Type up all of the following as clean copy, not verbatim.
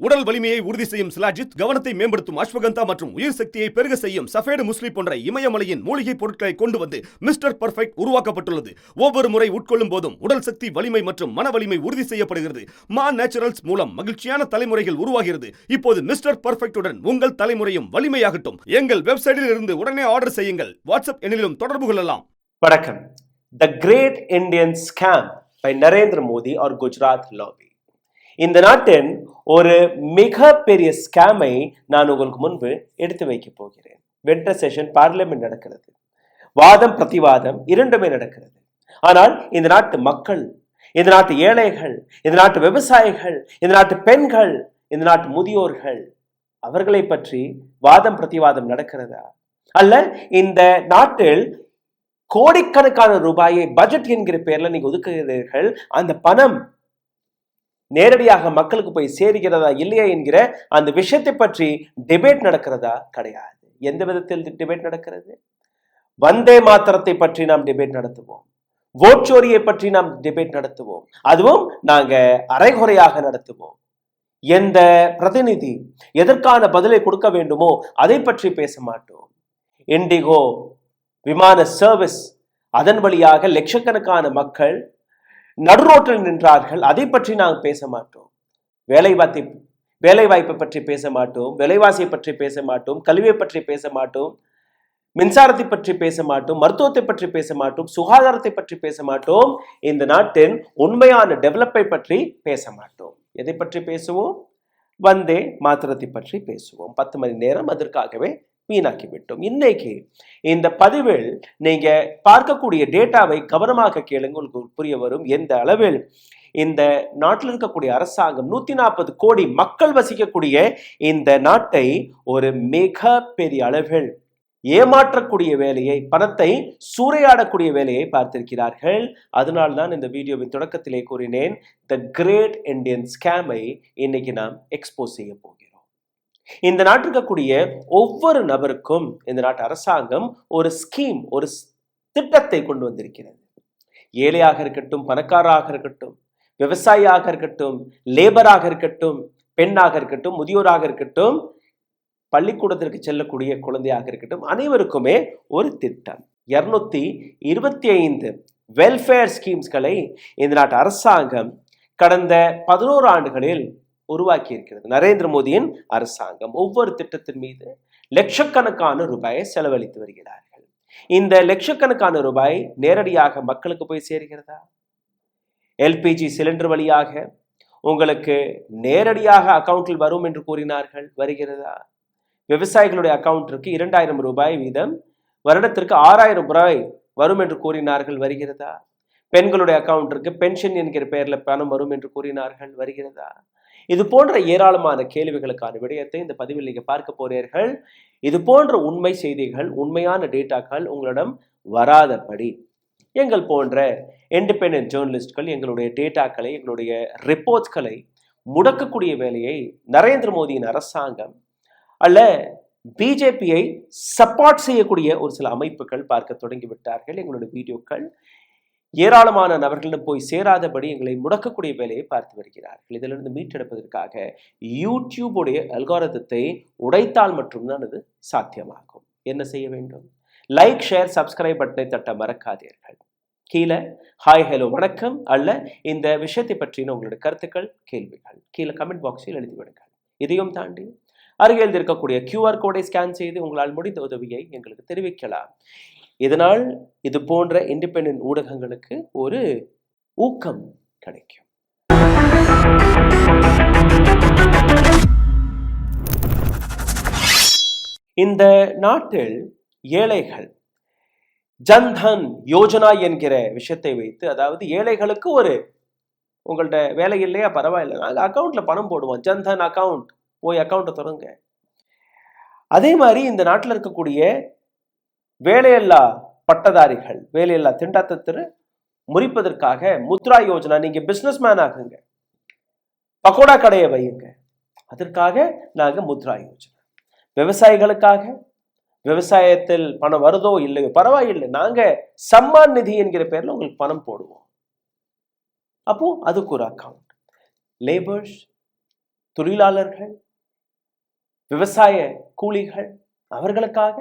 உடல் வலிமையை உறுதி செய்யும் சிலாஜித், கவனத்தை மேம்படுத்தும் அஸ்வகந்தா மற்றும் உயிர் சக்தியை பெருக செய்யும் சஃபேடு முஸ்லி போன்ற இமயமலையின் மூலிகை பொருட்களை கொண்டு வந்து மிஸ்டர் பர்ஃபெக்ட் உருவாக்கப்பட்டுள்ளது. ஒவ்வொரு முறை உட்கொள்ளும் போதும் உடல் சக்தி, வலிமை மற்றும் மன வலிமை உறுதி செய்யப்படுகிறது. மா நேச்சுரல்ஸ் மூலம் மகிழ்ச்சியான தலைமுறைகள் உருவாகிறது. இப்போது மிஸ்டர் பர்ஃபெக்ட்டுடன் உங்கள் தலைமுறையும் வலிமையாகட்டும். எங்கள் வெப்சைட்டில் இருந்து உடனே ஆர்டர் செய்யுங்கள். வாட்ஸ்அப் எண்ணிலும் தொடர்பு கொள்ளலாம். வணக்கம். The great Indian scam by Narendra Modi or Gujarat lobby. இந்த நாட்டின் ஒரு மிக பெரிய ஸ்கேமை நான் உங்களுக்கு முன்பு எடுத்து வைக்க போகிறேன். வென்ற செஷன் பார்லிமெண்ட் நடக்கிறது, வாதம் பிரதிவாதம் இரண்டுமே நடக்கிறது. ஆனால் இந்த நாட்டு மக்கள், இந்த நாட்டு ஏழைகள், இந்த நாட்டு விவசாயிகள், இந்த நாட்டு பெண்கள், இந்த நாட்டு முதியோர்கள், அவர்களை பற்றி வாதம் பிரதிவாதம் நடக்கிறதா? அல்ல இந்த நாட்டில் கோடிக்கணக்கான ரூபாயை பட்ஜெட் என்கிற பேர்ல நீங்க ஒதுக்குகிறீர்கள், அந்த பணம் நேரடியாக மக்களுக்கு போய் சேர்கிறதா இல்லையா என்கிற அந்த விஷயத்தை பற்றி டிபேட் நடக்கிறதா? கிடையாது. எந்த விதத்தில் டிபேட் நடக்கிறது? வந்தே மாத்திரத்தை பற்றி நாம் டிபேட் நடத்துவோம், ஓட்சோரியை பற்றி நாம் டிபேட் நடத்துவோம், அதுவும் நாங்க அரைகுறையாக நடத்துவோம். எந்த பிரதிநிதி எதற்கான பதிலை கொடுக்க வேண்டுமோ அதை பற்றி பேச மாட்டோம். இண்டிகோ விமான சர்வீஸ், அதன் வழியாக லட்சக்கணக்கான மக்கள் நடுரோட்டில் நின்றார்கள், அதை பற்றி நாங்கள் பேச மாட்டோம். வேலை வாய்ப்பை பற்றி பேச மாட்டோம், விலைவாசியை பற்றி பேச மாட்டோம், கல்வியை பற்றி பேச மாட்டோம், மின்சாரத்தை பற்றி பேச மாட்டோம், மருத்துவத்தை பற்றி பேச மாட்டோம், சுகாதாரத்தை பற்றி பேச மாட்டோம், இந்த நாட்டின் உண்மையான டெவலப்பை பற்றி பேச மாட்டோம். எதை பற்றி பேசுவோம்? வந்தே மாத்திரத்தை பற்றி பேசுவோம். 10 மணி நேரம் அதற்காகவே வீணாக்கி விட்டோம். இன்னைக்கு இந்த பதிவில் நீங்க பார்க்கக்கூடிய டேட்டாவை கவனமாக கேளுங்க, உங்களுக்கு புரிய வரும். எந்த அளவில் இந்த நாட்டில் இருக்கக்கூடிய அரசாங்கம் 140 கோடி மக்கள் வசிக்கக்கூடிய இந்த நாட்டை ஒரு மிக பெரிய அளவில் ஏமாற்றக்கூடிய வேலையை, பணத்தை சூறையாடக்கூடிய வேலையை பார்த்திருக்கிறார்கள். அதனால்தான் இந்த வீடியோவின் தொடக்கத்திலே கூறினேன், த கிரேட் இந்தியன் ஸ்கேமை இன்னைக்கு நாம் எக்ஸ்போஸ் செய்ய போகிறோம். இந்த நாட்டில் இருக்கக்கூடிய ஒவ்வொரு நபருக்கும் இந்த நாட்டு அரசாங்கம் ஒரு ஸ்கீம், ஒரு திட்டத்தை கொண்டு வந்திருக்கிறது. ஏழையாக இருக்கட்டும், பணக்காராக இருக்கட்டும், விவசாயியாக இருக்கட்டும், லேபராக இருக்கட்டும், பெண்ணாக இருக்கட்டும், முதியோராக இருக்கட்டும், பள்ளிக்கூடத்திற்கு செல்லக்கூடிய குழந்தையாக இருக்கட்டும், அனைவருக்குமே ஒரு திட்டம். 225 வெல்ஃபேர் ஸ்கீம்ஸ்களை இந்த நாட்டு அரசாங்கம் கடந்த 11 ஆண்டுகளில் உருவாக்கி இருக்கிறது. நரேந்திர மோடியின் அரசாங்கம் ஒவ்வொரு திட்டத்தின் மீது லட்சக்கணக்கான ரூபாயை செலவழித்து வருகிறார்கள். இந்த லட்சக்கணக்கான ரூபாய் நேரடியாக மக்களுக்கு போய் சேர்கிறதா? எல்பிஜி சிலிண்டர் வழியாக உங்களுக்கு நேரடியாக அக்கவுண்டில் வரும் என்று கூறினார்கள், வருகிறதா? விவசாயிகளுடைய அக்கவுண்டிற்கு 2000 ரூபாய் வீதம் வருடத்திற்கு 6000 ரூபாய் வரும் என்று கூறினார்கள், வருகிறதா? பெண்களுடைய அக்கவுண்டிற்கு பென்ஷன் என்கிற பெயர்ல பணம் வரும் என்று கூறினார்கள், வருகிறதா? இது போன்ற ஏராளமான கேள்விகளுக்கான விடயத்தை இந்த பதிவில் நீங்க பார்க்க போறீர்கள். இது போன்ற உண்மை செய்திகள், உண்மையான டேட்டாக்கள் உங்களிடம் வராதபடி எங்கள் போன்ற இண்டிபெண்டன்ட் ஜேர்னலிஸ்ட்கள் எங்களுடைய டேட்டாக்களை, எங்களுடைய ரிப்போர்ட்ஸ்களை முடக்கக்கூடிய வேலையை நரேந்திர மோடியின் அரசாங்கம் அல்ல பிஜேபியை சப்போர்ட் செய்யக்கூடிய ஒரு சில அமைப்புகள் பார்க்க தொடங்கிவிட்டார்கள். எங்களுடைய வீடியோக்கள் ஏராளமான நபர்களிடம் போய் சேராதபடி எங்களை முடக்கக்கூடிய வேலையை பார்த்து வருகிறார்கள். இதிலிருந்து மீட்டெடுப்பதற்காக யூடியூபுடைய அல்காரிதத்தை உடைத்தால் மட்டும்தான் அது சாத்தியமாகும். என்ன செய்ய வேண்டும்? லைக், ஷேர், சப்ஸ்கிரைப் பட்டனை தட்ட மறக்காதீர்கள். கீழே ஹாய், ஹலோ, வணக்கம் அல்ல இந்த விஷயத்தை பற்றின உங்களுடைய கருத்துக்கள், கேள்விகள் கீழே கமெண்ட் பாக்ஸில் எழுதிவிடுங்கள். இதையும் தாண்டி அருகில் இருக்கக்கூடிய QR கோடை ஸ்கேன் செய்து உங்களால் முடிந்த உதவியை எங்களுக்கு தெரிவிக்கலாம். இதனால் இது போன்ற இண்டிபெண்டன்ட் ஊடகங்களுக்கு ஒரு ஊக்கம் கிடைக்கும். இந்த நாட்டில் ஏழைகள் ஜன்தன் யோஜனா என்கிற விஷயத்தை வைத்து, அதாவது ஏழைகளுக்கு ஒரு உங்கள்ட்ட வேலை இல்லையா, பரவாயில்லை, நாங்கள் அக்கௌண்ட்ல பணம் போடுவோம், ஜன்தன் அக்கௌண்ட், போய் அக்கௌண்ட்டை தொடங்க. அதே மாதிரி இந்த நாட்டில் இருக்கக்கூடிய வேலையில்லா பட்டதாரிகள், வேலையில்லா திண்டாட்டத்தை முறிப்பதற்காக முத்ரா யோஜனா, நீங்க பிசினஸ் மேன் ஆகுங்க, பக்கோடா கடையை வையுங்க, அதற்காக நாங்க முத்ரா யோஜனா. விவசாயிகளுக்காக விவசாயத்தில் பணம் வருதோ இல்லையோ பரவாயில்லை, நாங்க சம்மான் நிதி என்கிற பேர்ல உங்களுக்கு பணம் போடுவோம். அப்போ அதுக்கு ஒரு அக்கௌண்ட். லேபர்ஸ், தொழிலாளர்கள், விவசாய கூலிகள், அவர்களுக்காக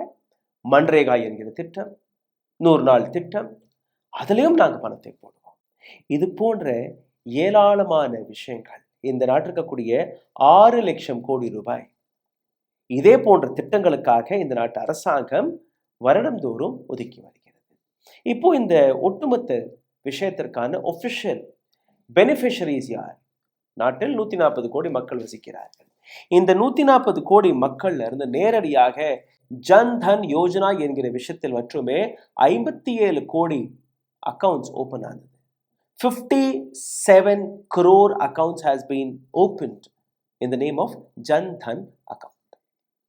மன்ரேகா என்கிற திட்டம், 100 நாள் திட்டம், அதுலயும் நாங்க பணத்தை போடுவோம். இது போன்ற ஏராளமான விஷயங்கள் இந்த நாட்டில் இருக்கக்கூடிய 6 லட்சம் கோடி ரூபாய் இதே போன்ற திட்டங்களுக்காக இந்த நாட்டு அரசாங்கம் வருடந்தோறும் ஒதுக்கி வருகிறது. இப்போ இந்த ஒட்டுமொத்த விஷயத்திற்கான ஒபிஷியல் பெனிஃபிஷரிஸ் யார்? நாட்டில் 140 கோடி மக்கள் வசிக்கிறார்கள். இந்த 140 கோடி மக்கள்ல இருந்து நேரடியாக ஜன் தன் யோஜனா என்கிற விஷயத்தில் மட்டுமே 57 கோடி அக்கவுண்ட்ஸ் ஓபன் ஆனது. 57 crore accounts has been opened in the name of Jan than account.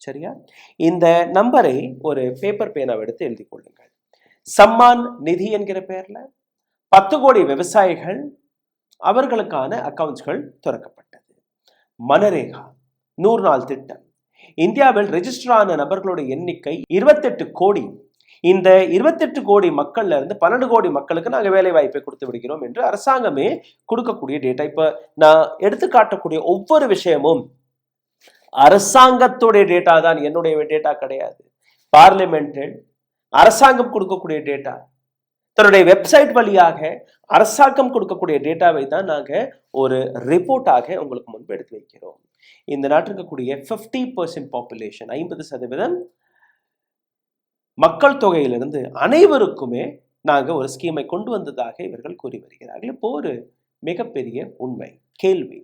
சரியா? இந்த நம்பரை ஒரு பேப்பர் பேனாவை எடுத்து எழுதி கொள்ளுங்கள். சம்மான் நிதி என்கிற பெயர்ல 10 கோடி விவசாயிகள் அவர்களுக்கான அக்கவுண்ட்ஸ்கள் திறக்கப்பட்டது. மனரேகா 100 நாள் திட்டம், இந்தியாவில் ரெஜிஸ்டர் ஆன நபர்களுடைய எண்ணிக்கை 28 கோடி. இந்த 28 கோடி மக்கள்ல இருந்து 12 கோடி மக்களுக்கு நாங்கள் வேலை வாய்ப்பை கொடுத்து விடுகிறோம் என்று அரசாங்கமே கொடுக்கக்கூடிய டேட்டா. இப்ப நான் எடுத்து காட்டக்கூடிய ஒவ்வொரு விஷயமும் அரசாங்கத்துடைய டேட்டா தான், என்னுடைய டேட்டா கிடையாது. பார்லிமெண்டில் அரசாங்கம் கொடுக்கக்கூடிய டேட்டா, தன்னுடைய வெப்சைட் வழியாக அரசாங்கம் கொடுக்கக்கூடிய டேட்டாவை தான் நாங்க ஒரு ரிப்போர்ட்டாக உங்களுக்கு முன்பு எடுத்து வைக்கிறோம். இந்த நாட்டில் இருக்கக்கூடிய 50% பாப்புலேஷன், 50% மக்கள் தொகையிலிருந்து அனைவருக்குமே நாங்க ஒரு ஸ்கீமை கொண்டு வந்ததாக இவர்கள் கூறி வருகிறார்கள். இப்போ ஒரு மிகப்பெரிய உண்மை கேள்வி,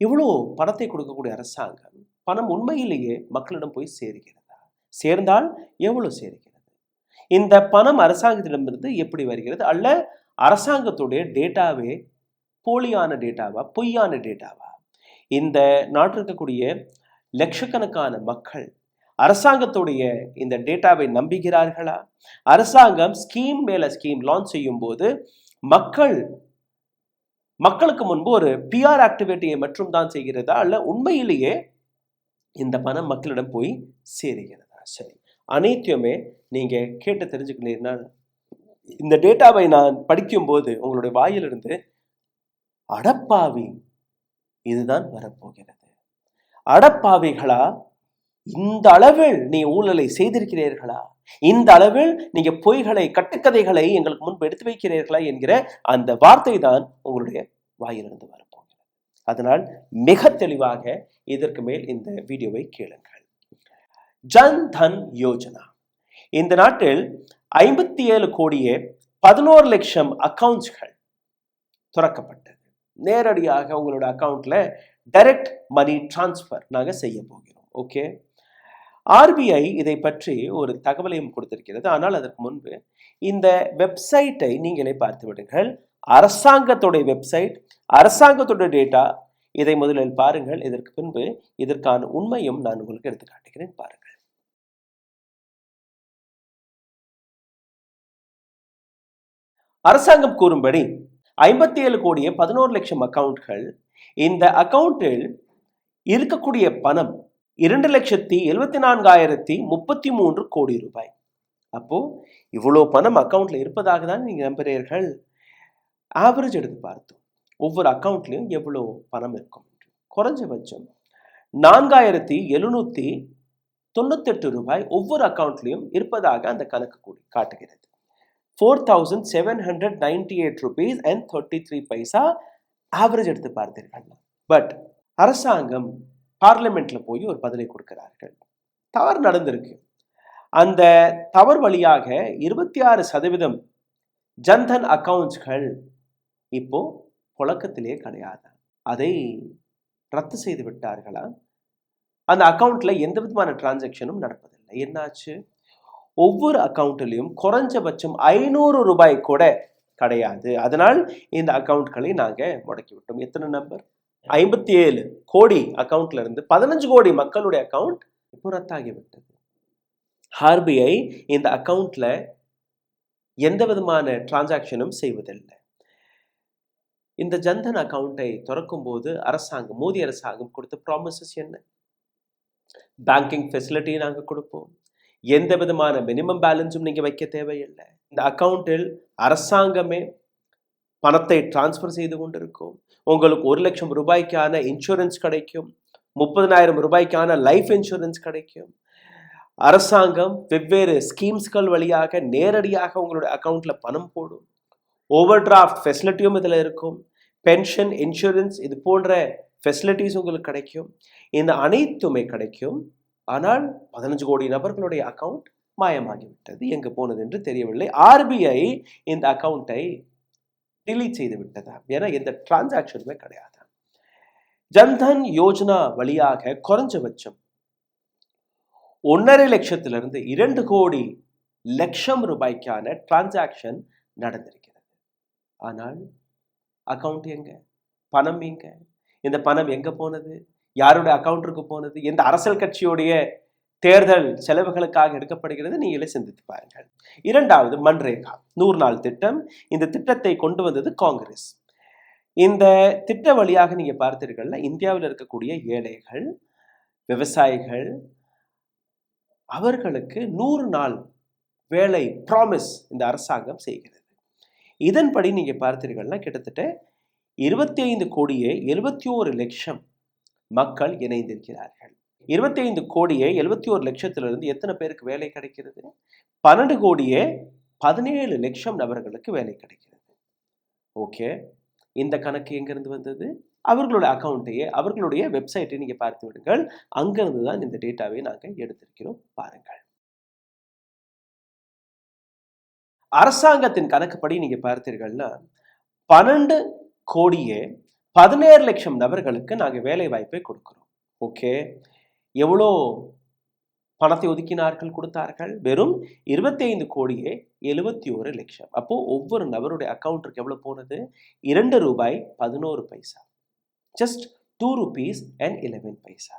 இவ்வளோ பணத்தை கொடுக்கக்கூடிய அரசாங்கம் பணம் உண்மையிலேயே மக்களிடம் போய் சேர்கிறதா? சேர்ந்தால் எவ்வளவு சேர்கிறது? இந்த பணம் அரசாங்கத்திடமிருந்து எப்படி வருகிறது? அல்ல அரசாங்கத்துடைய டேட்டாவே போலியான டேட்டாவா, பொய்யான டேட்டாவா? இந்த நாட்டில் இருக்கக்கூடிய லட்சக்கணக்கான மக்கள் அரசாங்கத்துடைய இந்த டேட்டாவை நம்புகிறார்களா? அரசாங்கம் ஸ்கீம் மேல ஸ்கீம் லான்ச் செய்யும் போது மக்களுக்கு முன்பு ஒரு பிஆர் ஆக்டிவிட்டியை மட்டும் தான் செய்கிறதா, அல்ல உண்மையிலேயே இந்த பணம் மக்களிடம் போய் சேருகிறதா? சரி, அனைத்தையுமே நீங்க கேட்டு தெரிஞ்சுக்கிறீங்கன்னா, இந்த டேட்டாவை நான் படிக்கும் போது உங்களுடைய வாயிலிருந்து அடப்பாவி இதுதான் வரப்போகிறது, அடப்பாவிகளா, இந்த அளவில் நீ ஊழலை செய்திருக்கிறீர்களா, இந்த அளவில் நீங்க பொய்களை கட்டுக்கதைகளை எங்களுக்கு முன்பு எடுத்து வைக்கிறீர்களா என்கிற அந்த வார்த்தை தான் உங்களுடைய வாயிலிருந்து வரப்போகிறது. அதனால் மிக தெளிவாக இதற்கு மேல் இந்த வீடியோவை கேளுங்கள். ஜன் தன் யோஜனா, இந்த நாட்டில் 57 கோடியே 11 லட்சம் அக்கவுண்ட்ஸ்கள் திறக்கப்பட்டது. நேரடியாக உங்களோட அக்கவுண்ட்ல டைரக்ட் மணி டிரான்ஸ்பர் நாங்க செய்ய போகிறோம். ஓகே, ஆர்பிஐ இதை பற்றி ஒரு தகவலையும் கொடுத்திருக்கிறது. ஆனால் அதற்கு முன்பு இந்த வெப்சைட்டை நீங்களே பார்த்து விடுங்கள். அரசாங்கத்துடைய வெப்சைட், அரசாங்கத்துடைய டேட்டா, இதை முதலில் பாருங்கள். இதற்கு பின்பு இதற்கான உண்மையும் நான் உங்களுக்கு எடுத்து காட்டுகிறேன், பாருங்கள். அரசாங்கம் கூறும்படி 57 கோடியே 11 லட்சம் அக்கவுண்ட்கள். இந்த அக்கவுண்டில் இருக்கக்கூடிய பணம் 2,74,033 கோடி ரூபாய். அப்போ இவ்வளவு பணம் அக்கவுண்ட்ல இருப்பதாக தான் நீங்க நம்புறீர்கள். ஆவரேஜ் எடுத்து பார்த்தோம், ஒவ்வொரு அக்கவுண்ட்லயும் எவ்வளவு பணம் இருக்கும். குறைஞ்சபட்சம் 4,798 ரூபாய் ஒவ்வொரு அக்கவுண்ட்லயும் இருப்பதாக அந்த கணக்கு கூடி காட்டுகிறது. 4,798 rupees and 33 paisa ஆவரேஜ் எடுத்து பார்த்தீர்கள். பட் அரசாங்கம் பார்லிமெண்ட்ல போய் ஒரு பதிலை கொடுக்கிறார்கள். தவறு நடந்திருக்கு. அந்த தவறு வழியாக 26% ஜன்தன் அக்கவுண்ட்ஸ்கள் இப்போ புழக்கத்திலே கிடையாது. அதை ரத்து செய்து விட்டார்களா? அந்த அக்கவுண்ட்ல எந்த விதமான டிரான்சாக்ஷனும் நடப்பதில்லை. என்னாச்சு? ஒவ்வொரு அக்கவுண்ட்லையும் குறைஞ்சபட்சம் 500 ரூபாய் கூட கிடையாது. அதனால் இந்த அக்கவுண்ட்களை நாங்க முடக்கி விட்டோம். எத்தனை நம்பர்? 57 கோடி அக்கவுண்ட்ல இருந்து 15 கோடி மக்களுடைய அக்கவுண்ட் இப்போ ரத்தாகிவிட்டது. ஆர்பிஐ இந்த அக்கவுண்ட்ல எந்த விதமான டிரான்சாக்ஷனும் செய்வதில்லை. இந்த ஜன்தன் அக்கவுண்டை திறக்கும் போது அரசாங்கம், மோடி அரசாங்கம் கொடுத்த ப்ராமிசஸ் என்ன? பேங்கிங் ஃபெசிலிட்டி நாங்கள் கொடுப்போம், எந்த விதமான மினிமம் பேலன்ஸும் நீங்க வைக்க தேவையில்லை, இந்த அக்கவுண்டில் அரசாங்கமே பணத்தை டிரான்ஸ்ஃபர் செய்து கொண்டிருக்கும். உங்களுக்கு 1,00,000 ரூபாய்க்கான இன்சூரன்ஸ் கிடைக்கும். 30,000 ரூபாய்க்கான லைஃப் இன்சூரன்ஸ் கிடைக்கும். அரசாங்கம் வெவ்வேறு ஸ்கீம்ஸ்கள் வழியாக நேரடியாக உங்களுடைய அக்கௌண்ட்ல பணம் போடும். ஓவர் டிராஃப்ட் ஃபெசிலிட்டியும் இதில் இருக்கும். பென்ஷன், இன்சூரன்ஸ், இது போன்ற ஃபெசிலிட்டிஸ் உங்களுக்கு கிடைக்கும். இந்த அனைத்துமே கிடைக்கும். ஆனால் 15 கோடி நபர்களுடைய அக்கௌண்ட் மாயமாகிவிட்டது. எங்கே போனது என்று தெரியவில்லை. ஆர்பிஐ இந்த அக்கௌண்ட்டை டிலீட் செய்து விட்டதா? ஏன்னா எந்த டிரான்சாக்ஷனுமே கிடையாது. ஜன்தன் யோஜனா வழியாக குறைஞ்சபட்சம் 1.5 லட்சத்திலிருந்து 2 கோடி லட்சம் ரூபாய்க்கான டிரான்சாக்ஷன் நடந்திருக்கிறது. ஆனால் அக்கௌண்ட் எங்க? பணம் எங்க? இந்த பணம் எங்க போனது? யாருடைய அக்கௌண்ட்டுக்கு போனது? எந்த அரசியல் கட்சியுடைய தேர்தல் செலவுகளுக்காக எடுக்கப்படுகிறது? நீங்களே சிந்தித்து பாருங்கள். இரண்டாவது, மன்ரேகா 100 நாள் திட்டம். இந்த திட்டத்தை கொண்டு வந்தது காங்கிரஸ். இந்த திட்ட வழியாக நீங்க பார்த்தீர்கள்னா இந்தியாவில் இருக்கக்கூடிய ஏழைகள், விவசாயிகள், அவர்களுக்கு 100 நாள் வேலை ப்ராமிஸ் இந்த அரசாங்கம் செய்கிறது. இதன்படி நீங்க பார்த்தீர்கள்னா கிட்டத்தட்ட 25 கோடியே 71 லட்சம் மக்கள் இணைந்திருக்கிறார்கள். 25 கோடியே 71 லட்சத்திலிருந்து எத்தனை பேருக்கு வேலை கிடைக்கிறது? 12 கோடியே 17 லட்சம் நபர்களுக்கு வேலை கிடைக்கிறது. ஓகே, இந்த கணக்கு எங்கிருந்து வந்தது? அவர்களுடைய அக்கௌண்ட்டையே, அவர்களுடைய வெப்சைட்டை நீங்க பார்த்து விடுங்கள். அங்கிருந்து தான் இந்த டேட்டாவை நாங்கள் எடுத்திருக்கிறோம். பாருங்கள். அரசாங்கத்தின் கணக்குப்படி நீங்க பார்த்தீர்கள்னா 12 கோடியே 17 லட்சம் நபர்களுக்கு நாங்கள் வேலை வாய்ப்பை கொடுக்கிறோம். ஓகே, எவ்வளோ பணத்தை ஒதுக்கினார்கள், கொடுத்தார்கள்? வெறும் 25 கோடியே 71 லட்சம். அப்போ ஒவ்வொரு நபருடைய அக்கௌண்ட்டுக்கு எவ்வளவு போனது? 2 ரூபாய் 11 பைசா. ஜஸ்ட் 2 rupees and 11 பைசா.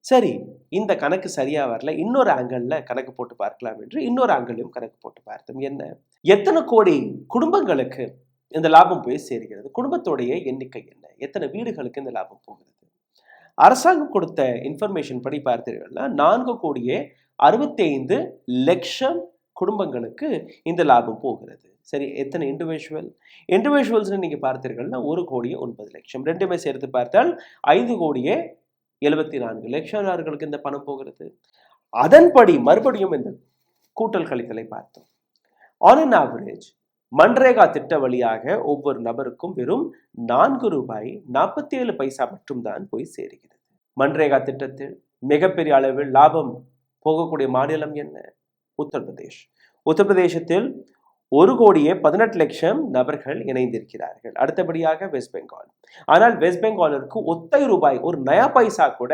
சரி, இந்த கணக்கு சரியா வரல. இன்னொரு ஆங்கிள் கணக்கு போட்டு பார்க்கலாம் என்று இன்னொரு ஆங்கிளையும் கணக்கு போட்டு பார்த்தோம். என்ன, எத்தனை கோடி குடும்பங்களுக்கு இந்த லாபம் போய் சேர்கிறது? குடும்பத்தோடைய எண்ணிக்கை என்ன? எத்தனை வீடுகளுக்கு இந்த லாபம் போகிறது? அரசாங்கம் கொடுத்த இன்ஃபர்மேஷன் படி பார்த்தீர்கள்னா 4 கோடியே 65 லட்சம் குடும்பங்களுக்கு இந்த லாபம் போகிறது. சரி, எத்தனை இண்டிவிஜுவல்ஸ் நீங்க பார்த்தீர்கள்னா 1 கோடியே 9 லட்சம். ரெண்டுமே சேர்த்து பார்த்தால் 5 கோடியே 74 லட்சம் அவர்களுக்கு இந்த பணம் போகிறது. அதன்படி மறுபடியும் இந்த கூட்டல் கழித்தலை பார்த்தோம். ஆன் அன் ஆவரேஜ் மன்ரேகா திட்ட வழியாக ஒவ்வொரு நபருக்கும் வெறும் 4 ரூபாய் 47 பைசா மட்டும்தான் போய் சேருகிறது. மன்ரேகா திட்டத்தில் மிகப்பெரிய அளவில் லாபம் போகக்கூடிய மாநிலம் என்ன? உத்தரப்பிரதேஷ். உத்தரப்பிரதேசத்தில் 1 கோடியே 18 லட்சம் நபர்கள் இணைந்திருக்கிறார்கள். அடுத்தபடியாக வெஸ்ட் பெங்கால். ஆனால் வெஸ்ட் பெங்காலிற்கு ஒத்தை ரூபாய், ஒரு நயா பைசா கூட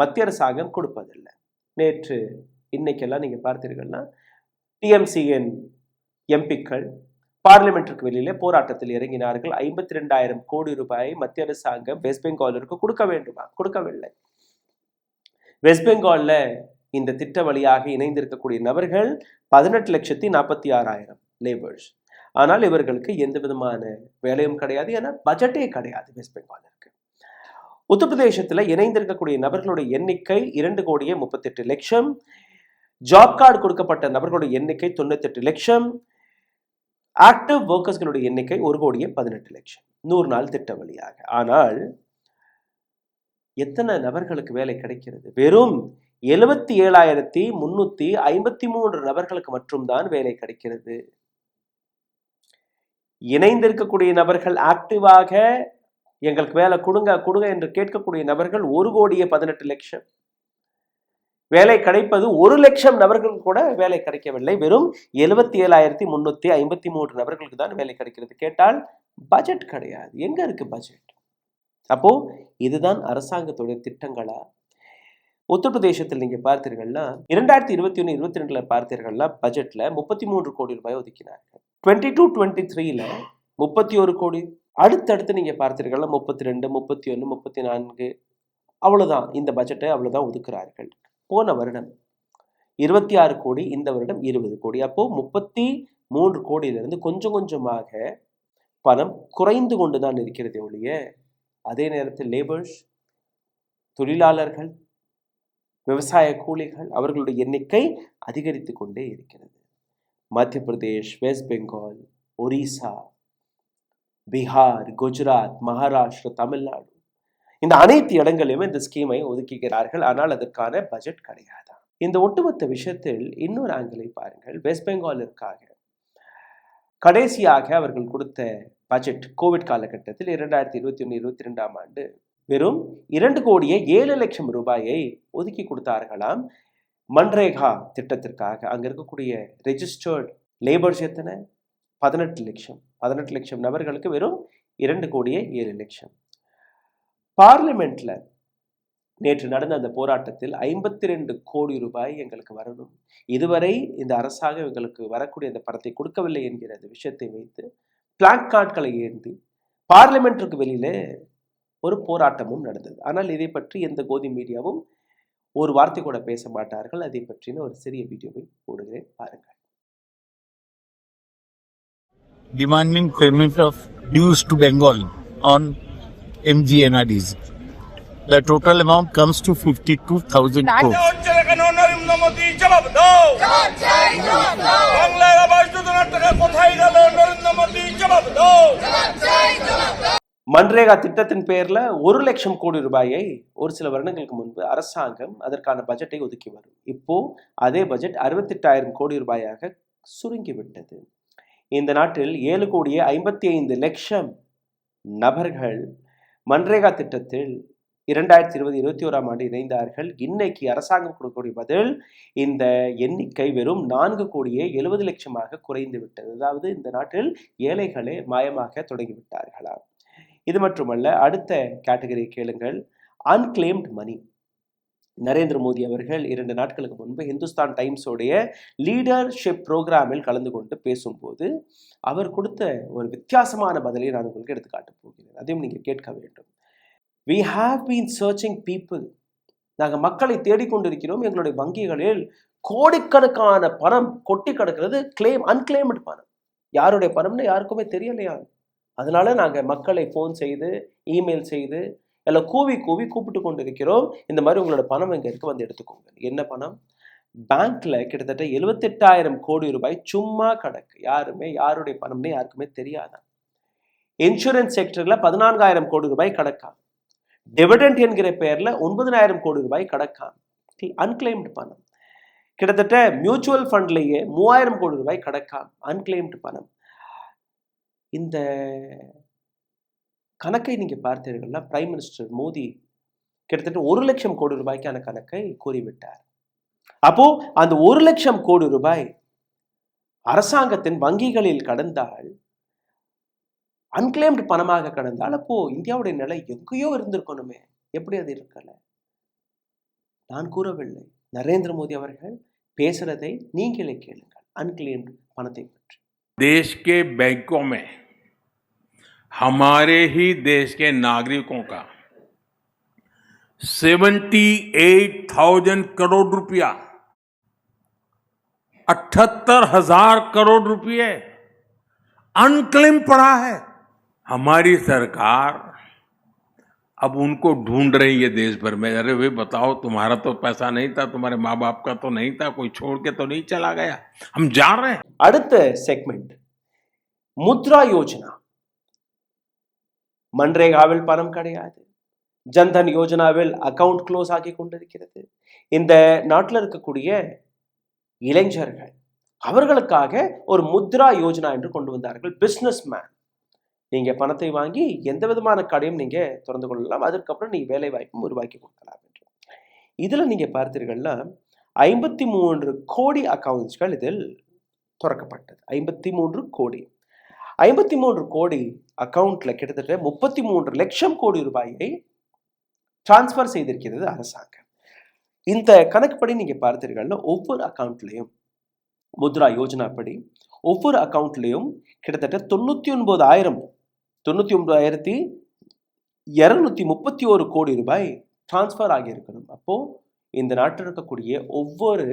மத்திய அரசாங்கம் கொடுப்பதில்லை. நேற்று இன்னைக்கெல்லாம் நீங்க பார்த்தீர்கள்னா டிஎம்சியின் எம்பிக்கள் பார்லிமெண்ட்டுக்கு வெளியிலே போராட்டத்தில் இறங்கினார்கள். 52,000 கோடி ரூபாயை மத்திய அரசாங்கம் வெஸ்ட் பெங்காலிற்கு கொடுக்க வேண்டுமா? கொடுக்கவில்லை. வெஸ்ட் பெங்கால்ல இந்த திட்ட வழியாக இணைந்திருக்கக்கூடிய நபர்கள் 18,46,000 லேபர்ஸ். ஆனால் இவர்களுக்கு எந்த விதமான வேலையும் கிடையாது. ஏன்னா பட்ஜெட்டே கிடையாது வெஸ்ட் பெங்காலிற்கு. உத்தரப்பிரதேசத்தில் இணைந்திருக்கக்கூடிய நபர்களுடைய எண்ணிக்கை 2 கோடியே 38 லட்சம். ஜாப் கார்டு கொடுக்கப்பட்ட நபர்களுடைய எண்ணிக்கை 98 லட்சம். ஆக்டிவ் ஒர்க்கர்ஸ்களுடைய எண்ணிக்கை 1 கோடியே 18 லட்சம் 100 நாள் திட்ட வழியாக. ஆனால் எத்தனை நபர்களுக்கு வேலை கிடைக்கிறது? வெறும் 77,353 நபர்களுக்கு மட்டும்தான் வேலை கிடைக்கிறது. இணைந்திருக்கக்கூடிய நபர்கள், ஆக்டிவாக எங்களுக்கு வேலை கொடுங்க என்று கேட்கக்கூடிய நபர்கள் 1 கோடியே 18 லட்சம். வேலை கிடைப்பது 1 லட்சம் நபர்களுக்கு கூட வேலை கிடைக்கவில்லை. வெறும் 77,353 நபர்களுக்கு தான் வேலை கிடைக்கிறது. கேட்டால் பட்ஜெட் கிடையாது. எங்க இருக்கு பட்ஜெட்? அப்போ இதுதான் அரசாங்கத்துடைய திட்டங்களா? உத்தரப்பிரதேசத்தில் நீங்க பார்த்தீர்கள்னா 2021-22 பார்த்தீர்கள்னா பட்ஜெட்ல 33 கோடி ரூபாய் ஒதுக்கினார்கள். 22-23 31 கோடி. அடுத்தடுத்து நீங்க பார்த்தீர்கள்னா 32, 31, 34 அவ்வளவுதான். இந்த பட்ஜெட்டை அவ்வளவுதான் ஒதுக்குறார்கள். போன வருடம் 26 கோடி, இந்த வருடம் 20 கோடி. அப்போ 33 கோடியிலிருந்து கொஞ்சம் கொஞ்சமாக பணம் குறைந்து கொண்டுதான் இருக்கிறது ஒழிய, அதே நேரத்தில் லேபர்ஸ், தொழிலாளர்கள், விவசாய கூலிகள், அவர்களுடைய எண்ணிக்கை அதிகரித்து கொண்டே இருக்கிறது. மத்திய பிரதேஷ், வெஸ்ட் பெங்கால், ஒரிசா, பீகார், குஜராத், மகாராஷ்டிரா, தமிழ்நாடு, இந்த அனைத்து இடங்களிலுமே இந்த ஸ்கீமை ஒதுக்குகிறார்கள். ஆனால் அதற்கான பட்ஜெட் கிடையாது. இந்த ஒட்டுமொத்த விஷயத்தில் இன்னொரு ஆங்கிளை பாருங்கள். வெஸ்ட் பெங்காலிற்காக கடைசியாக அவர்கள் கொடுத்த பட்ஜெட் கோவிட் காலகட்டத்தில் 2021-22ஆம் ஆண்டு வெறும் 2,07,00,000 ரூபாயை ஒதுக்கி கொடுத்தார்களாம் மன்ரேகா திட்டத்திற்காக. அங்க இருக்கக்கூடிய ரெஜிஸ்டர்ட் லேபர்ஸ் எத்தனை? 18 லட்சம் நபர்களுக்கு வெறும் 2,07,00,000. பார்லிமெண்ட்ல நேற்று நடந்த அந்த போராட்டத்தில் 52 கோடி ரூபாய் எங்களுக்கு வரணும், இதுவரை இந்த அரசாங்கம் எங்களுக்கு வரக்கூடிய அந்த பணத்தை கொடுக்கவில்லை என்கிற அந்த விஷயத்தை வைத்து பிளாக் கார்டுகளை ஏந்தி பார்லிமெண்ட்டுக்கு வெளியில ஒரு போராட்டமும் நடந்தது. ஆனால் இதை பற்றி எந்த கோதி மீடியாவும் ஒரு வார்த்தை கூட பேச மாட்டார்கள். அதை பற்றின ஒரு சிறிய வீடியோவை போடுகிறேன், பாருங்கள். Demanding payment of dues to Bengal on MGNRDs. The total amount comes to 52,000 crores. Narendra Modi জবাব দাও, বাংলার আবাস যোজনার টাকা কোথায় গেল? নরেন্দ্র মোদী জবাব দাও. மன்ரேகா திட்டத்தின் பெயர்ல 1,00,000 கோடி ரூபாயை ஒரு சில வருடங்களுக்கு முன்பு அரசாங்கம் அதற்கான பட்ஜெட்டை ஒதுக்கி வரும். இப்போ அதே பட்ஜெட் 68,000 கோடி ரூபாயாக சுருங்கிவிட்டது. இந்த நாட்டில் 7,55,00,000 நபர்கள் மன்ரேகா திட்டத்தில் 2020-21ஆம் ஆண்டு இணைந்தார்கள். இன்னைக்கு அரசாங்கம் கொடுக்கக்கூடிய பதில் இந்த எண்ணிக்கை வெறும் 4,70,00,000 குறைந்து விட்டது. அதாவது இந்த நாட்டில் ஏழைகளே மாயமாக தொடங்கிவிட்டார்களாம். இது மட்டுமல்ல, அடுத்த கேட்டகரி கேளுங்கள். அன்கிளைம்ட் மணி. நரேந்திர மோடி அவர்கள் 2 நாட்களுக்கு முன்பு ஹிந்துஸ்தான் டைம்ஸோடைய லீடர்ஷிப் ப்ரோக்ராமில் கலந்து கொண்டு பேசும்போது அவர் கொடுத்த ஒரு வித்தியாசமான பதிலை நான் உங்களுக்கு எடுத்து காட்டப் போகிறேன். அதையும் நீங்கள் கேட்க வேண்டும். We have been searching people. நாங்கள் மக்களை தேடிக்கொண்டிருக்கிறோம். எங்களுடைய வங்கிகளில் கோடிக்கணக்கான பணம் கொட்டி கிடக்கிறது. அன்கிளைம்டு பணம். யாருடைய பணம்னு யாருக்குமே தெரியலையா? அதனால நாங்கள் மக்களை ஃபோன் செய்து இமெயில் செய்து எல்லாம் கூவி கூப்பிட்டு கொண்டு இருக்கிறோம். இந்த மாதிரி உங்களோட பணம் எங்கே இருக்கு, வந்து எடுத்துக்கோங்க. என்ன பணம்? பேங்க்ல கிட்டத்தட்ட 78,000 கோடி ரூபாய் சும்மா கிடக்கு. யாருடைய பணம்னு யாருக்குமே தெரியாதான். இன்சூரன்ஸ் செக்டர்ல 14,000 கோடி ரூபாய் கிடக்காம். டிவிடெண்ட் என்கிற பெயர்ல 9,000 கோடி ரூபாய் கிடக்காம். அன்கிளைம்டு பணம். கிட்டத்தட்ட மியூச்சுவல் ஃபண்ட்லேயே 3,000 கோடி ரூபாய் கிடக்காம். அன்கிளைம்டு பணம். இந்த கணக்கை நீங்க பார்த்தீர்கள்னா பிரைம் மினிஸ்டர் மோடி கிட்டத்தட்ட 1,00,000 கோடி ரூபாய்க்கான கணக்கை கூறிவிட்டார். அப்போ அந்த 1,00,000 கோடி ரூபாய் அரசாங்கத்தின் வங்கிகளில் கடந்தால், அன்கிளைம்டு பணமாக கடந்தால், அப்போ இந்தியாவுடைய நிலை எங்கேயோ இருந்திருக்கணுமே. எப்படி அது இருக்கல? நான் கூறவில்லை. நரேந்திர மோடி அவர்கள் பேசுறதை நீங்களே கேளுங்கள். அன்கிளைம்டு பணத்தை பற்றி. देश के बैंकों में हमारे ही देश के नागरिकों का 78,000 करोड़ रुपया, 78,000 करोड़ रुपये अनक्लेम पड़ा है. हमारी सरकार अब उनको ढूंढ रही है देश भर में. अरे भाई बताओ, तुम्हारा तो पैसा नहीं था, तुम्हारे माँ बाप का तो नहीं था, कोई छोड़ के तो नहीं चला गया. हम जा रहे हैं. அடுத்த செக்மெண்ட் முத்ரா யோஜனா. மன்ரேகாவில் பணம் கிடையாது. ஜன்தன் யோஜனாவில் அக்கவுண்ட் க்ளோஸ் ஆகி கொண்டிருக்கிறது. இந்த நாட்டில் இருக்கக்கூடிய இளைஞர்கள் அவர்களுக்காக ஒரு முத்ரா யோஜனா என்று கொண்டு வந்தார்கள். பிஸ்னஸ் மேன், நீங்க பணத்தை வாங்கி எந்த விதமான கடையும் நீங்க திறந்து கொள்ளலாம், அதற்கப்புறம் நீங்க வேலை வாய்ப்பும் உருவாக்கி கொடுக்கலாம் என்று. இதுல நீங்க பார்த்தீர்கள்னா 53 கோடி அக்கவுண்ட்ஸ்கள் இதில் திறக்கப்பட்டது. 53 கோடி. 53 கோடி அக்கவுண்ட்ல கிட்டத்தட்ட 33 லட்சம் கோடி ரூபாயை டிரான்ஸ்பர் செய்திருக்கிறது அரசாங்கம். இந்த கணக்குப்படி நீங்க பார்த்தீர்கள்னா ஒவ்வொரு அக்கவுண்ட்லையும் முத்ரா யோஜனா படி ஒவ்வொரு அக்கவுண்ட்லையும் கிட்டத்தட்ட 99,231 கோடி ரூபாய் டிரான்ஸ்பர் ஆகியிருக்கணும். அப்போ இந்த நாட்டில் இருக்கக்கூடிய ஒவ்வொரு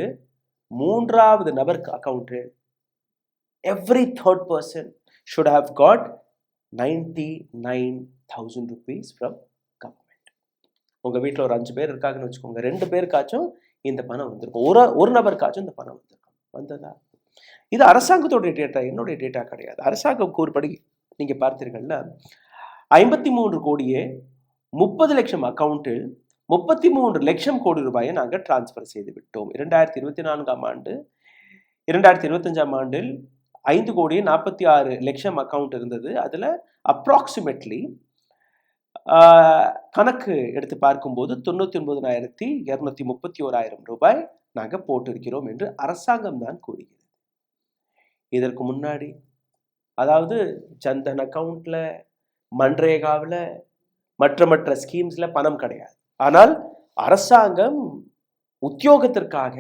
3வது நபருக்கு account, every third person should have got 99,000 rupees from government. உங்க வீட்டில் ஒரு 5 பேர் இருக்காங்கன்னு வச்சுக்கோங்க, 2 பேருக்காச்சும் இந்த பணம் வந்திருக்கும். ஒரு நபருக்காச்சும் இந்த பணம் வந்திருக்கும். வந்ததா? இது அரசாங்கத்தோடைய டேட்டா, என்னுடைய டேட்டா கிடையாது. அரசாங்கம் கூறுபடி நீங்க பார்த்தீர்கள்னா 53 கோடியே 30 லட்சம் அக்கவுண்டில் 33 லட்சம் கோடி ரூபாயை நாங்கள் டிரான்ஸ்ஃபர் செய்து விட்டோம். 2024ஆம் ஆண்டு 2025ஆம் ஆண்டில் 5 கோடியே 46 லட்சம் அக்கவுண்ட் இருந்தது. அதில் அப்ராக்சிமேட்லி கணக்கு எடுத்து பார்க்கும்போது 99,231 ரூபாய் நாங்கள் போட்டிருக்கிறோம் என்று அரசாங்கம் தான் கூறுகிறது. இதற்கு முன்னாடி அதாவது ஜன்தன் அக்கவுண்ட்ல, மன்ரேகாவில், மற்ற ஸ்கீம்ஸ்ல பணம் கிடையாது. ஆனால் அரசாங்கம் உத்தியோகத்திற்காக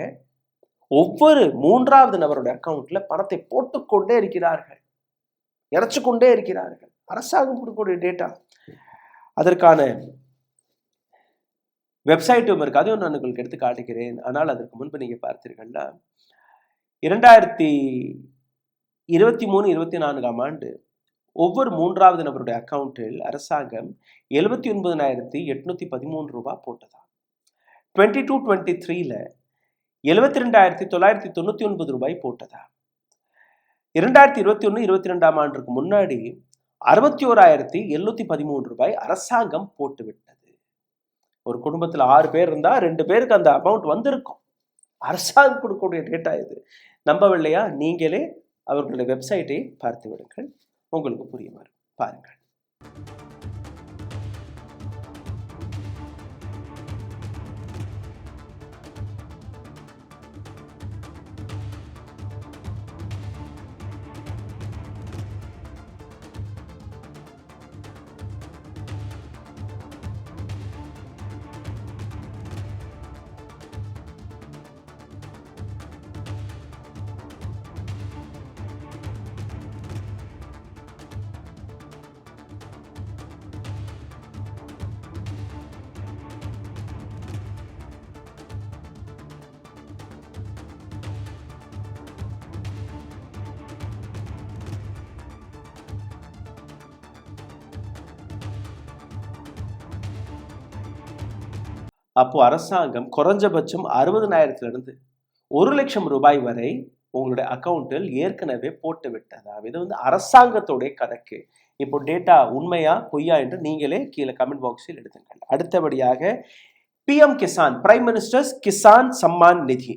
ஒவ்வொரு 3வது நபருடைய அக்கவுண்ட்ல பணத்தை போட்டுக்கொண்டே இருக்கிறார்கள், இறைச்சிக்கொண்டே இருக்கிறார்கள். அரசாங்கம் கொடுக்கக்கூடிய டேட்டா, அதற்கான வெப்சைட்டும் இருக்கு. அதையும் நான் உங்களுக்கு எடுத்து காட்டுகிறேன். ஆனால் அதற்கு முன்பு நீங்க பார்த்தீர்கள்னா 2023-24ஆம் ஆண்டு ஒவ்வொரு 3வது நபருடைய அக்கவுண்டில் அரசாங்கம் 79,813 ரூபாய் போட்டதா. 22-23ல 72,999 ரூபாய் போட்டதா. 2021-22ஆம் ஆண்டுக்கு முன்னாடி 61,713 ரூபாய் அரசாங்கம் போட்டு விட்டது. ஒரு குடும்பத்தில் 6 பேர் இருந்தா 2 பேருக்கு அந்த அமௌண்ட் வந்திருக்கும். அரசாங்கம் கொடுக்கக்கூடிய டேட்டா இது. நம்பவில்லையா? நீங்களே அவர்களுடைய வெப்சைட்டை பார்த்து விடுங்கள், உங்களுக்கு புரியுமாறு பாருங்கள். அப்போ அரசாங்கம் குறைஞ்சபட்சம் 60,000 1 லட்சம் ரூபாய் வரை உங்களுடைய அக்கவுண்டில் ஏற்கனவே போட்டு விட்டதா. இது அரசாங்கத்துடைய கணக்கு. இப்போ டேட்டா உண்மையா பொய்யா என்று நீங்களே கீழே கமெண்ட் பாக்ஸில் எழுதுங்கள். அடுத்தபடியாக PM Kisan, prime ministers Kisan Samman Nidhi,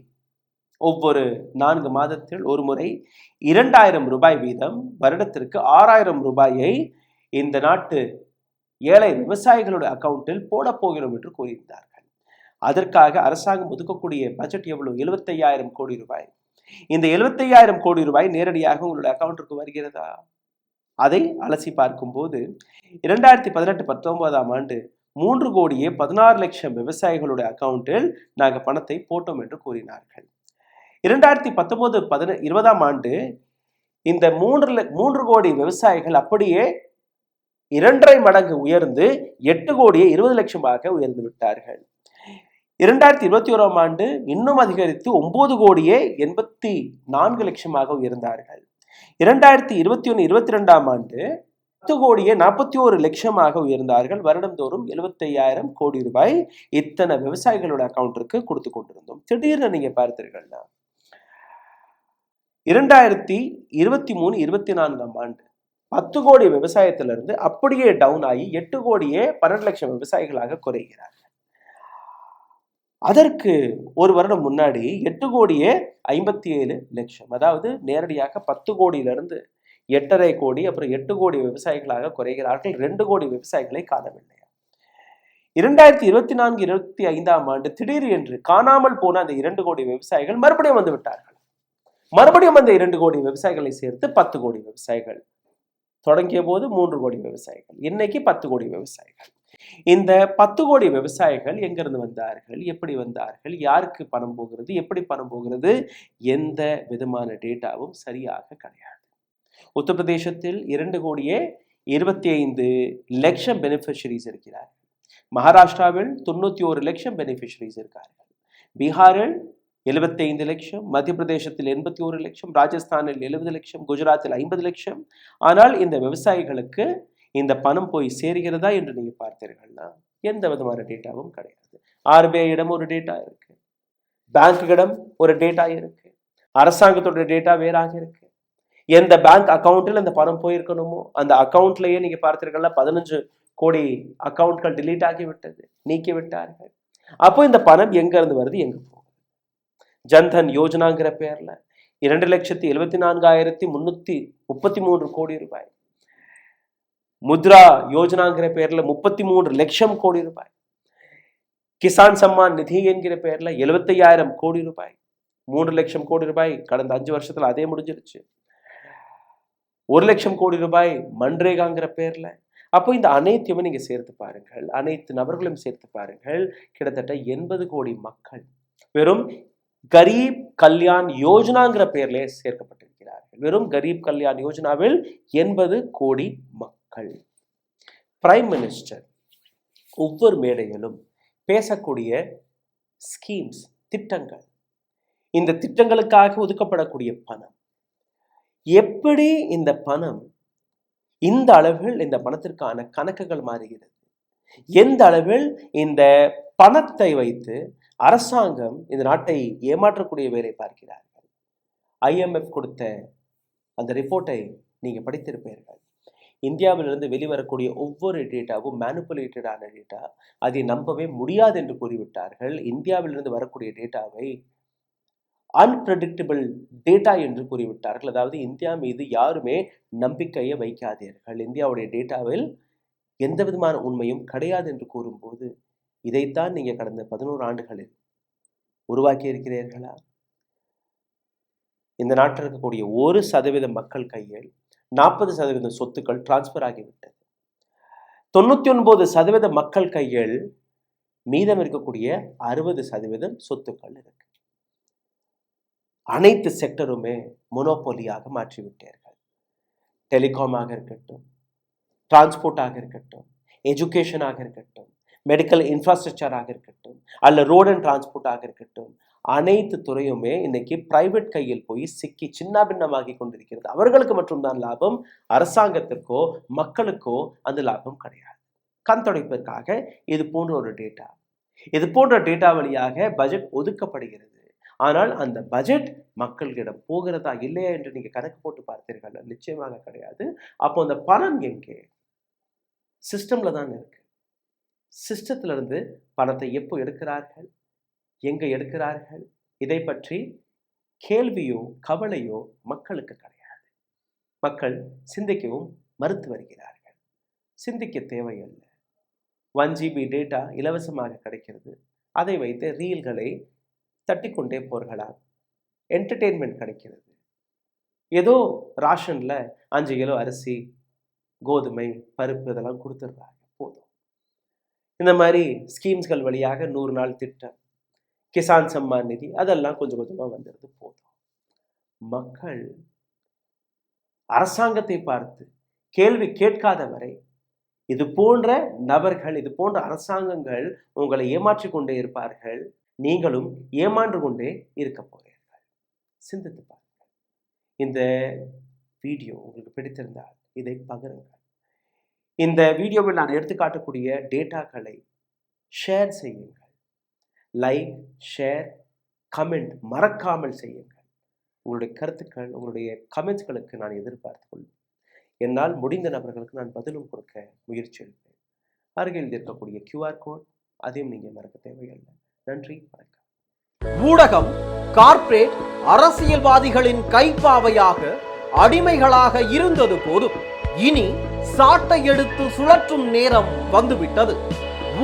ஒவ்வொரு 4 மாதத்தில் ஒரு முறை 2,000 ரூபாய் வீதம் வருடத்திற்கு 6,000 ரூபாயை இந்த நாட்டு ஏழை விவசாயிகளுடைய அக்கவுண்டில் போட போகிறோம் என்று கூறியிருந்தார்கள். அதற்காக அரசாங்கம் ஒதுக்கக்கூடிய பட்ஜெட் எவ்வளவு? 75,000 கோடி ரூபாய். இந்த 75,000 கோடி ரூபாய் நேரடியாக உங்களுடைய அக்கவுண்டிற்கு வருகிறதா? அதை அலசி பார்க்கும்போது 2018-19ஆம் ஆண்டு 3 கோடியே 16 லட்சம் விவசாயிகளுடைய அக்கவுண்டில் நாங்கள் பணத்தை போட்டோம் என்று கூறினார்கள். 2019-20ஆம் ஆண்டு இந்த 3 கோடி விவசாயிகள் அப்படியே 2.5 மடங்கு உயர்ந்து 8 கோடியே 20 லட்சமாக உயர்ந்து விட்டார்கள். 2021ஆம் ஆண்டு இன்னும் அதிகரித்து 9 கோடியே 84 லட்சமாக உயர்ந்தார்கள். 2021-22ஆம் ஆண்டு 10 கோடியே 41 லட்சமாக உயர்ந்தார்கள். வருடந்தோறும் 75,000 கோடி ரூபாய் இத்தனை விவசாயிகளோட அக்கவுண்டிற்கு கொடுத்து கொண்டிருந்தோம். திடீர்னு நீங்க பார்த்தீர்கள்னா 2023-24ஆம் ஆண்டு 10 கோடி விவசாயத்திலிருந்து அப்படியே டவுன் ஆகி 8 கோடியே 12 லட்சம் விவசாயிகளாக குறைகிறார்கள். அதற்கு ஒரு வருடம் முன்னாடி 8 கோடியே 57 லட்சம், அதாவது நேரடியாக 10 கோடியிலிருந்து 8.5 கோடி, அப்புறம் 8 கோடி விவசாயிகளாக குறைகிறார்கள். 2 கோடி விவசாயிகளை காணவில்லை. 2024-25ஆம் ஆண்டு திடீர் என்று காணாமல் போன அந்த 2 கோடி விவசாயிகள் மறுபடியும் வந்து விட்டார்கள். மறுபடியும் அந்த 2 கோடி விவசாயிகளை சேர்த்து 10 கோடி விவசாயிகள். தொடங்கிய போது 3 கோடி விவசாயிகள், இன்னைக்கு 10 கோடி விவசாயிகள். இந்த 10 கோடி விவசாயிகள் எங்கிருந்து வந்தார்கள், எப்படி வந்தார்கள், யாருக்கு பணம் போகிறது, எப்படி பணம் போகிறது, எந்த விதமான டேட்டாவும் சரியாக கிடையாது. உத்தரப்பிரதேசத்தில் 2 கோடியே 25 லட்சம் பெனிஃபிஷரிஸ் இருக்கிறார்கள். மகாராஷ்டிராவில் 91 லட்சம் பெனிஃபிஷரிஸ் இருக்கார்கள். பீகாரில் 75 லட்சம், மத்திய பிரதேசத்தில் 81 லட்சம், ராஜஸ்தானில் 70 லட்சம், குஜராத்தில் 50 லட்சம். ஆனால் இந்த விவசாயிகளுக்கு இந்த பணம் போய் சேர்கிறதா என்று நீங்க பார்த்தீர்கள்னா எந்த விதமான டேட்டாவும் கிடையாது. RBI-இடம் ஒரு டேட்டா இருக்கு, பேங்கிடம் ஒரு டேட்டா இருக்கு, அரசாங்கத்தோட டேட்டா வேறாக இருக்கு. எந்த பேங்க் அக்கௌண்ட்டில் அந்த பணம் போயிருக்கணுமோ அந்த அக்கௌண்ட்லயே நீங்க பார்த்தீர்கள்னா 15 கோடி அக்கௌண்ட்கள் டிலீட் ஆகி விட்டது, நீக்கி விட்டார்கள். அப்போ இந்த பணம் எங்க இருந்து வருது, எங்க போகுது? ஜன்தன் யோஜனாங்கிற பேர்ல 2,74,333 கோடி ரூபாய், முத்ரா யோஜனாங்கிற பேர்ல 33 லட்சம் கோடி ரூபாய், கிசான் சம்மான் நிதி என்கிற பேர்ல 75,000 கோடி ரூபாய், 3 லட்சம் கோடி ரூபாய் கடந்த 5 வருஷத்துல அதே முடிஞ்சிருச்சு. 1 லட்சம் கோடி ரூபாய் மன்ரேகாங்கிற பேர்ல. அப்போ இந்த அனைத்தையுமே நீங்க சேர்த்து பாருங்கள், அனைத்து நபர்களும் சேர்த்து பாருங்கள், கிட்டத்தட்ட 80 கோடி மக்கள் வெறும் கரீப் கல்யாண் யோஜனாங்கிற பேர்ல சேர்க்கப்பட்டிருக்கிறார்கள். வெறும் கரீப் கல்யாண் யோஜனாவில் 80 கோடி மக்கள். பிரைம் மினிஸ்டர் ஒவ்வொரு மேடையிலும் பேசக்கூடிய ஸ்கீம்ஸ், திட்டங்கள், இந்த திட்டங்களுக்காக ஒதுக்கப்படக்கூடிய பணம், எப்படி இந்த பணம் இந்த அளவில் இந்த பணத்திற்கான கணக்குகள் மாறுகிறது, எந்த அளவில் இந்த பணத்தை வைத்து அரசாங்கம் இந்த நாட்டை ஏமாற்றக்கூடிய வேலை பார்க்கிறார்கள். IMF கொடுத்த அந்த ரிப்போர்ட்டை நீங்க படித்திருப்பீர்கள். இந்தியாவிலிருந்து வெளிவரக்கூடிய ஒவ்வொரு டேட்டாவும் மேனிப்புலேட்டடான டேட்டா, அதை நம்பவே முடியாது என்று கூறிவிட்டார்கள். இந்தியாவிலிருந்து வரக்கூடிய டேட்டாவை அன்பிரடிக்டபிள் டேட்டா என்று கூறிவிட்டார்கள். அதாவது இந்தியா மீது யாருமே நம்பிக்கையை வைக்காதீர்கள், இந்தியாவுடைய டேட்டாவில் எந்த விதமான உண்மையும் கிடையாது என்று கூறும்போது, இதைத்தான் நீங்க கடந்த 11 ஆண்டுகளில் உருவாக்கி இருக்கிறீர்களா? இந்த நாட்டில் இருக்கக்கூடிய 1% மக்கள் கையில் 40% சொத்துக்கள் டிரான்ஸ்பர் ஆகிவிட்டது. 99% மக்கள் கையில் மீதம் இருக்கக்கூடிய 60% சொத்துக்கள் இருக்கு. அனைத்து செக்டருமே மொனோபோலியாக மாற்றிவிட்டார்கள். டெலிகாமாக இருக்கட்டும், டிரான்ஸ்போர்ட்டாக இருக்கட்டும், எஜுகேஷனாக இருக்கட்டும், மெடிக்கல் இன்ஃப்ராஸ்ட்ரக்சராக இருக்கட்டும், அல்ல ரோட் அண்ட் டிரான்ஸ்போர்ட்டாக இருக்கட்டும், அனைத்து துறையுமே இன்னைக்கு பிரைவேட் கையில் போய் சிக்கி சின்ன பின்னமாகி கொண்டிருக்கிறது. அவர்களுக்கு மட்டும்தான் லாபம், அரசாங்கத்திற்கோ மக்களுக்கோ அந்த லாபம் கிடையாது. கண் துடைப்பதற்காக இது போன்ற ஒரு டேட்டா, இது போன்ற டேட்டா வழியாக பட்ஜெட் ஒதுக்கப்படுகிறது. ஆனால் அந்த பட்ஜெட் மக்களிடம் போகிறதா இல்லையா என்று நீங்க கணக்கு போட்டு பார்த்தீர்கள்? நிச்சயமாக கிடையாது. அப்போ அந்த பணம் எங்கே? சிஸ்டம்ல தான் இருக்கு. சிஸ்டத்துல இருந்து பணத்தை எப்போ எடுக்கிறார்கள், எங்க எடுக்கிறார்கள், இதை பற்றி கேள்வியோ கவலையோ மக்களுக்கு கிடையாது. மக்கள் சிந்திக்கவும் மறுத்து வருகிறார்கள். சிந்திக்க தேவையில்லை. 1 GB டேட்டா இலவசமாக கிடைக்கிறது. அதை வைத்து ரீல்களை தட்டிக்கொண்டே போர்களாம். என்டர்டெயின்மெண்ட் கிடைக்கிறது. ஏதோ ராஷன்ல 5 கிலோ அரிசி, கோதுமை, பருப்பு இதெல்லாம் கொடுத்துடுறாங்க, போதும். இந்த மாதிரி ஸ்கீம்ஸ்கள் வழியாக 100 நாள் திட்டம், கிசான் சம்மான் நிதி, அதெல்லாம் கொஞ்சம் கொஞ்சமா வந்துடுது, போதும். மக்கள் அரசாங்கத்தை பார்த்து கேள்வி கேட்காத வரை இது போன்ற நபர்கள், இது போன்ற அரசாங்கங்கள் உங்களை ஏமாற்றி கொண்டே இருப்பார்கள். நீங்களும் ஏமாண்டு கொண்டே இருக்க போறீர்கள். சிந்தித்து பாருங்கள். இந்த வீடியோ உங்களுக்கு பிடித்திருந்தால் இதை பகிருங்கள். இந்த வீடியோவில் நான் எடுத்துக்காட்டக்கூடிய டேட்டாக்களை ஷேர் செய்யுங்கள். லைக், ஷேர், கமெண்ட் மறக்காமல் செய்யுங்கள். உங்களுடைய கருத்துக்கள், உங்களுடைய கமெண்ட்ஸ்களுக்கு நான் எதிர்பார்த்து கொள்வேன். என்னால் முடிந்த நபர்களுக்கு நான் பதிலும் கொடுக்க முயற்சி எடுப்பேன். அருகில் இருக்கக்கூடிய QR கோட், அதையும் நீங்க மறக்க தேவையில்லை. நன்றி, வணக்கம். ஊடகம் கார்ப்பரேட் அரசியல்வாதிகளின் கைப்பாவையாக, அடிமைகளாக இருந்தது போதும். இனி சாட்டை எடுத்து சுழற்றும் நேரம் வந்துவிட்டது.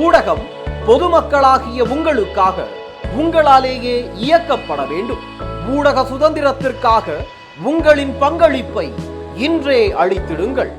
ஊடகம் பொதுமக்களாகிய உங்களுக்காக, உங்களாலேயே இயக்கப்பட வேண்டும். ஊடக சுதந்திரத்திற்காக உங்களின் பங்களிப்பை இன்றே அளித்திடுங்கள்.